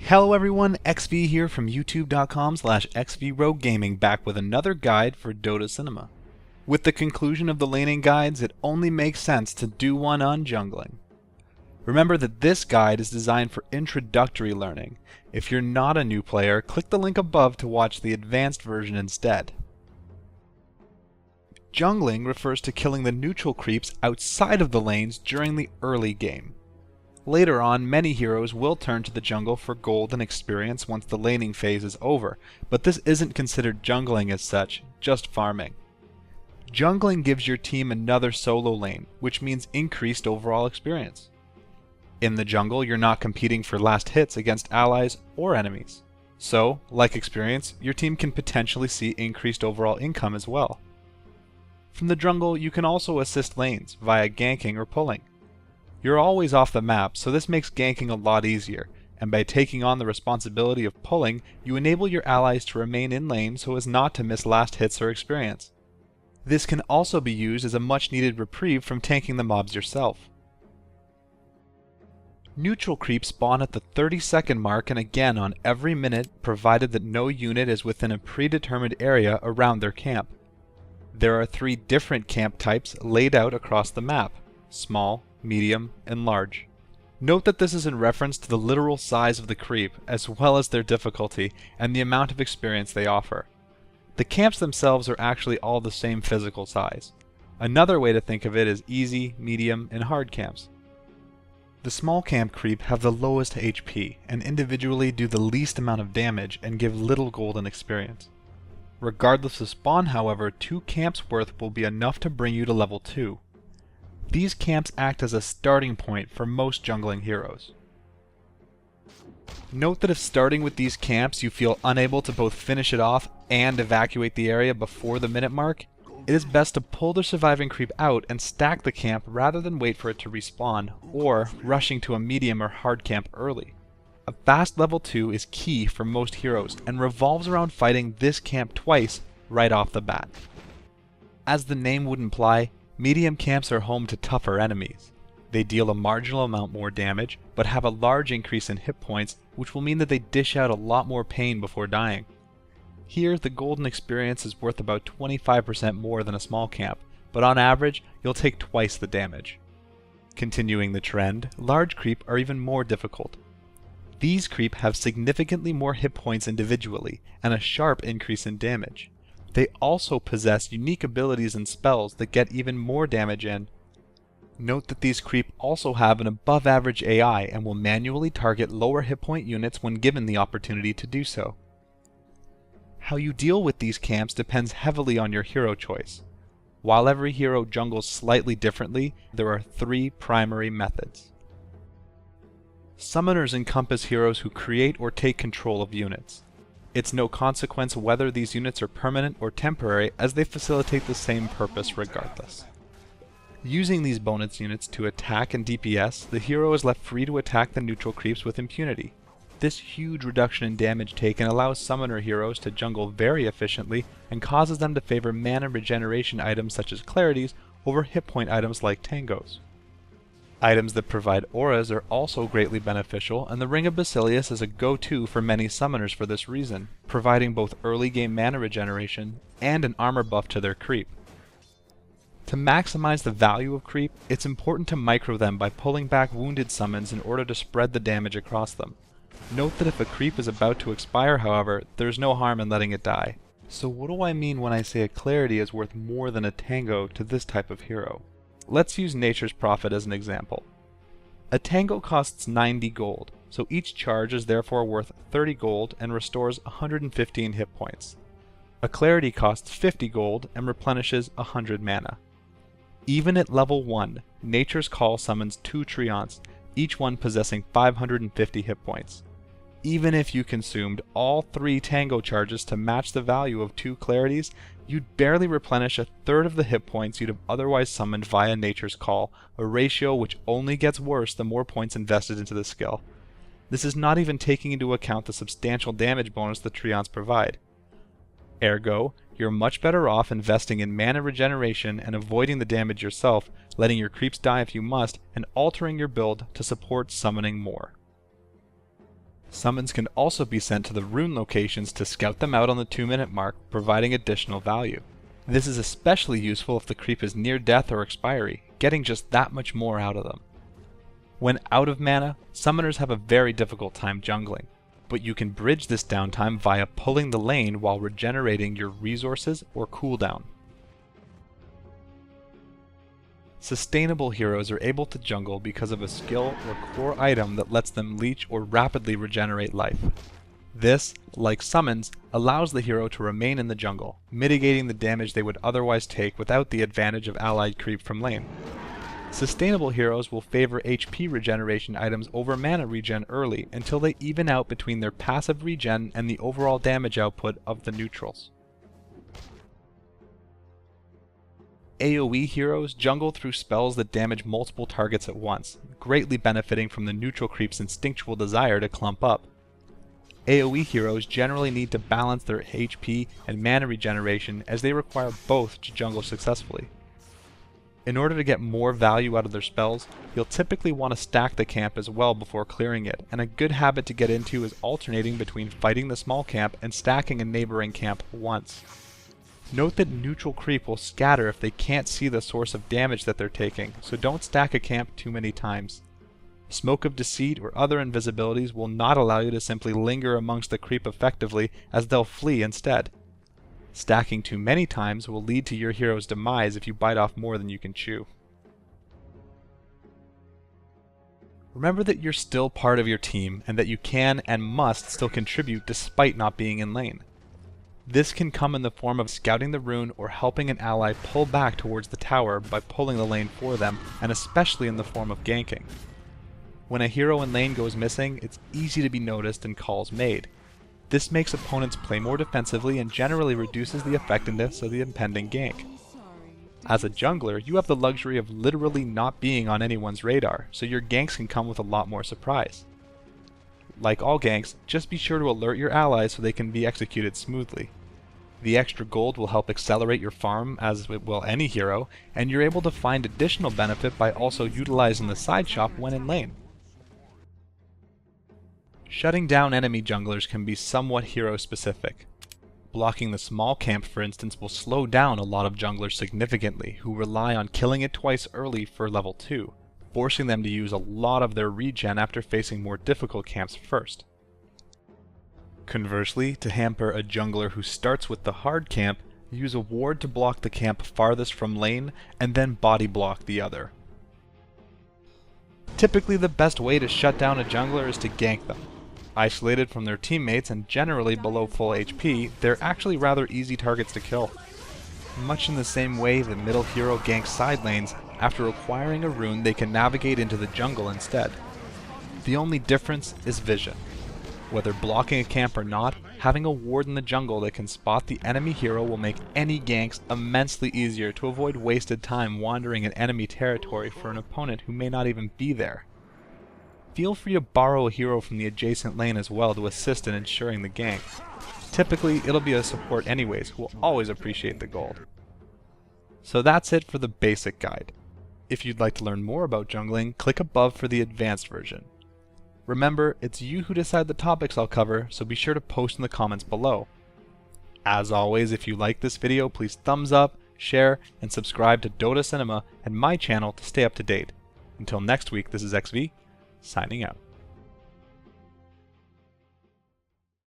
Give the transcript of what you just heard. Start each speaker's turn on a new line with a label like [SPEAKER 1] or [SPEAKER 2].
[SPEAKER 1] Hello everyone, XV here from youtube.com/XVRogueGaming, back with another guide for Dotacinema. With the conclusion of the laning guides, it only makes sense to do one on jungling. Remember that this guide is designed for introductory learning. If you're not a new player, click the link above to watch the advanced version instead. Jungling refers to killing the neutral creeps outside of the lanes during the early game. Later on, many heroes will turn to the jungle for gold and experience once the laning phase is over, but this isn't considered jungling as such, just farming. Jungling gives your team another solo lane, which means increased overall experience. In the jungle, you're not competing for last hits against allies or enemies. So, like experience, your team can potentially see increased overall income as well. From the jungle, you can also assist lanes via ganking or pulling. You're always off the map, so this makes ganking a lot easier, and by taking on the responsibility of pulling, you enable your allies to remain in lane so as not to miss last hits or experience. This can also be used as a much needed reprieve from tanking the mobs yourself. Neutral creeps spawn at the 30-second mark and again on every minute, provided that no unit is within a predetermined area around their camp. There are 3 different camp types laid out across the map: small, medium, and large. Note that this is in reference to the literal size of the creep, as well as their difficulty and the amount of experience they offer. The camps themselves are actually all the same physical size. Another way to think of it is easy, medium, and hard camps. The small camp creep have the lowest HP, and individually do the least amount of damage and give little golden experience. Regardless of spawn, however, 2 camps worth will be enough to bring you to level 2. These camps act as a starting point for most jungling heroes. Note that if starting with these camps you feel unable to both finish it off and evacuate the area before the minute mark, it is best to pull the surviving creep out and stack the camp rather than wait for it to respawn, or rushing to a medium or hard camp early. A fast level 2 is key for most heroes and revolves around fighting this camp twice right off the bat. As the name would imply, medium camps are home to tougher enemies. They deal a marginal amount more damage, but have a large increase in hit points, which will mean that they dish out a lot more pain before dying. Here, the golden experience is worth about 25% more than a small camp, but on average, you'll take twice the damage. Continuing the trend, large creep are even more difficult. These creep have significantly more hit points individually, and a sharp increase in damage. They also possess unique abilities and spells that get even more damage in. Note that these creep also have an above average AI and will manually target lower hit point units when given the opportunity to do so. How you deal with these camps depends heavily on your hero choice. While every hero jungles slightly differently, there are 3 primary methods. Summoners encompass heroes who create or take control of units. It's no consequence whether these units are permanent or temporary, as they facilitate the same purpose regardless. Using these bonus units to attack and DPS, the hero is left free to attack the neutral creeps with impunity. This huge reduction in damage taken allows summoner heroes to jungle very efficiently and causes them to favor mana regeneration items such as clarities over hit point items like tangos. Items that provide auras are also greatly beneficial, and the Ring of Basilius is a go-to for many summoners for this reason, providing both early game mana regeneration and an armor buff to their creep. To maximize the value of creep, it's important to micro them by pulling back wounded summons in order to spread the damage across them. Note that if a creep is about to expire, however, there's no harm in letting it die. So what do I mean when I say a clarity is worth more than a tango to this type of hero? Let's use Nature's Prophet as an example. A tango costs 90 gold, so each charge is therefore worth 30 gold and restores 115 hit points. A clarity costs 50 gold and replenishes 100 mana. Even at level 1, Nature's Call summons 2 Treants, each one possessing 550 hit points. Even if you consumed all 3 tango charges to match the value of 2 clarities, you'd barely replenish a third of the hit points you'd have otherwise summoned via Nature's Call, a ratio which only gets worse the more points invested into the skill. This is not even taking into account the substantial damage bonus the Treants provide. Ergo, you're much better off investing in mana regeneration and avoiding the damage yourself, letting your creeps die if you must, and altering your build to support summoning more. Summons can also be sent to the rune locations to scout them out on the 2-minute mark, providing additional value. This is especially useful if the creep is near death or expiry, getting just that much more out of them. When out of mana, summoners have a very difficult time jungling, but you can bridge this downtime via pulling the lane while regenerating your resources or cooldown. Sustainable heroes are able to jungle because of a skill or core item that lets them leech or rapidly regenerate life. This, like summons, allows the hero to remain in the jungle, mitigating the damage they would otherwise take without the advantage of allied creep from lane. Sustainable heroes will favor HP regeneration items over mana regen early until they even out between their passive regen and the overall damage output of the neutrals. AoE heroes jungle through spells that damage multiple targets at once, greatly benefiting from the neutral creep's instinctual desire to clump up. AoE heroes generally need to balance their HP and mana regeneration as they require both to jungle successfully. In order to get more value out of their spells, you'll typically want to stack the camp as well before clearing it, and a good habit to get into is alternating between fighting the small camp and stacking a neighboring camp once. Note that neutral creep will scatter if they can't see the source of damage that they're taking, so don't stack a camp too many times. Smoke of Deceit or other invisibilities will not allow you to simply linger amongst the creep effectively, as they'll flee instead. Stacking too many times will lead to your hero's demise if you bite off more than you can chew. Remember that you're still part of your team, and that you can and must still contribute despite not being in lane. This can come in the form of scouting the rune or helping an ally pull back towards the tower by pulling the lane for them, and especially in the form of ganking. When a hero in lane goes missing, it's easy to be noticed and calls made. This makes opponents play more defensively and generally reduces the effectiveness of the impending gank. As a jungler, you have the luxury of literally not being on anyone's radar, so your ganks can come with a lot more surprise. Like all ganks, just be sure to alert your allies so they can be executed smoothly. The extra gold will help accelerate your farm, as it will any hero, and you're able to find additional benefit by also utilizing the side shop when in lane. Shutting down enemy junglers can be somewhat hero-specific. Blocking the small camp, for instance, will slow down a lot of junglers significantly, who rely on killing it twice early for level 2, forcing them to use a lot of their regen after facing more difficult camps first. Conversely, to hamper a jungler who starts with the hard camp, use a ward to block the camp farthest from lane, and then body block the other. Typically, the best way to shut down a jungler is to gank them. Isolated from their teammates and generally below full HP, they're actually rather easy targets to kill. Much in the same way the middle hero ganks side lanes, after acquiring a rune they can navigate into the jungle instead. The only difference is vision. Whether blocking a camp or not, having a ward in the jungle that can spot the enemy hero will make any ganks immensely easier to avoid wasted time wandering in enemy territory for an opponent who may not even be there. Feel free to borrow a hero from the adjacent lane as well to assist in ensuring the gank. Typically, it'll be a support anyways, who will always appreciate the gold. So that's it for the basic guide. If you'd like to learn more about jungling, click above for the advanced version. Remember, it's you who decide the topics I'll cover, so be sure to post in the comments below. As always, if you like this video, please thumbs up, share, and subscribe to Dotacinema and my channel to stay up to date. Until next week, this is XV, signing out.